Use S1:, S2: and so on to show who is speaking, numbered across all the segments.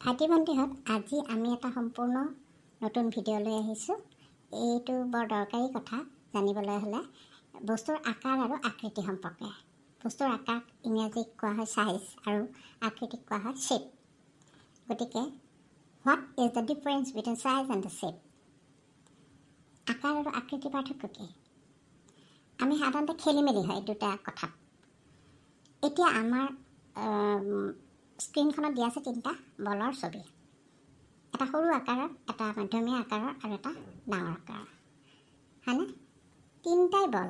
S1: ভাইটি ভণ্টিহঁত আজি আমি এটা সম্পূৰ্ণ নতুন ভিডিঅ' লৈ আহিছোঁ। এইটো বৰ দৰকাৰী কথা জানিবলৈ হ'লে বস্তুৰ আকাৰ আৰু আকৃতি সম্পৰ্কে। বস্তুৰ আকাৰ ইংৰাজীত কোৱা হয় চাইজ আৰু আকৃতিক কোৱা হয় শ্বেপ। গতিকে what is the difference between size and the shape? আকাৰ আৰু আকৃতিৰ পাৰ্থক্য কি? আমি সাধাৰণতে খেলি মেলি হয় দুটা কথাত। এতিয়া আমাৰ স্ক্ৰীনখনত দিয়া আছে তিনিটা বলৰ ছবি, এটা সৰু আকাৰৰ, এটা মধ্যমীয়া আকাৰৰ আৰু এটা ডাঙৰ আকাৰৰ, হয়নে? তিনিটাই বল,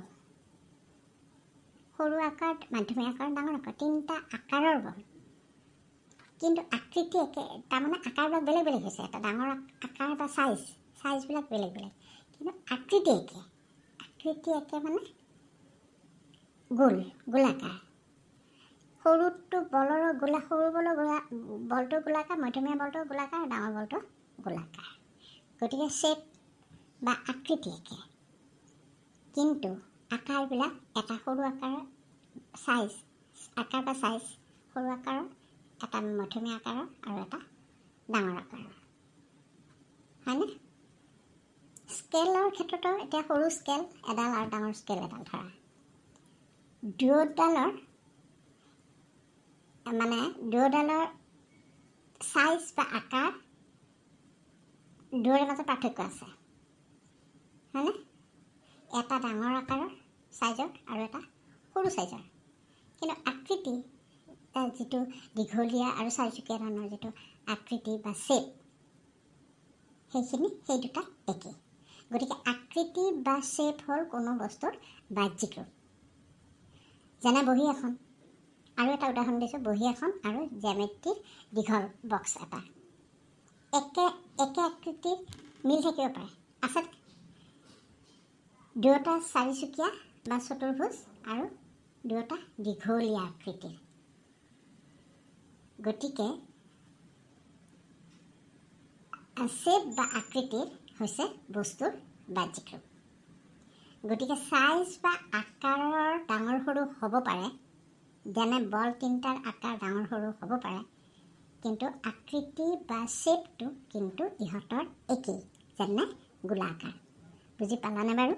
S1: সৰু আকাৰ, মধ্যমীয়া আকাৰ, ডাঙৰ আকাৰ, তিনিটা আকাৰৰ বল। কিন্তু আকৃতি একে, তাৰমানে আকাৰবিলাক বেলেগ বেলেগ হৈছে। এটা ডাঙৰ আকাৰ বা চাইজবিলাক বেলেগ বেলেগ, কিন্তু আকৃতি একে মানে গোলাকাৰ। সৰুটো বলৰ বলটো গোলাকাৰ, মধ্যমীয়া বলটো গোলাকাৰ, ডাঙৰ বলটো গোলাকাৰ। গতিকে শ্বেপ বা আকৃতি একে, কিন্তু আকাৰবিলাক এটা সৰু আকাৰৰ চাইজ, সৰু আকাৰৰ, এটা মধ্যমীয়া আকাৰৰ আৰু এটা ডাঙৰ আকাৰৰ, হয়নে? স্কেলৰ ক্ষেত্ৰতো এতিয়া সৰু স্কেল এডাল আৰু ডাঙৰ স্কেল এডাল ধৰা, দুয়োডালৰ চাইজ বা আকাৰ দুয়োৰে মাজত পাৰ্থক্য আছে, হয়নে? এটা ডাঙৰ আকাৰৰ চাইজৰ আৰু এটা সৰু চাইজৰ, কিন্তু আকৃতি যিটো দীঘলীয়া আৰু চাৰিচুকীয়া ধৰণৰ যিটো আকৃতি বা শ্বেপ, সেই দুটা একেই। গতিকে আকৃতি বা শ্বেপ হ'ল কোনো বস্তুৰ বাহ্যিক ৰূপ। যেনে বহী এখন, আৰু এটা উদাহৰণ দিছোঁ, বহী এখন আৰু জ্যামিতিৰ দীঘল বক্স এটা, একে আকৃতিৰ মিল থাকিব পাৰে, আছে। দুয়োটা চাৰিচুকীয়া বা চতুৰ্ভুজ আৰু দুয়োটা দীঘলীয়া আকৃতিৰ। গতিকে শ্বেপ বা আকৃতিৰ হৈছে বস্তুৰ বাহ্যিক ৰূপ। গতিকে চাইজ বা আকাৰৰ ডাঙৰ সৰু হ'ব পাৰে, যেনে বল তিনিটাৰ আকাৰ ডাঙৰ সৰু হ'ব পাৰে, কিন্তু আকৃতি বা শ্বেপটো কিন্তু ইহঁতৰ একেই, যেনে গোলাকাৰ। বুজি পালানে বাৰু?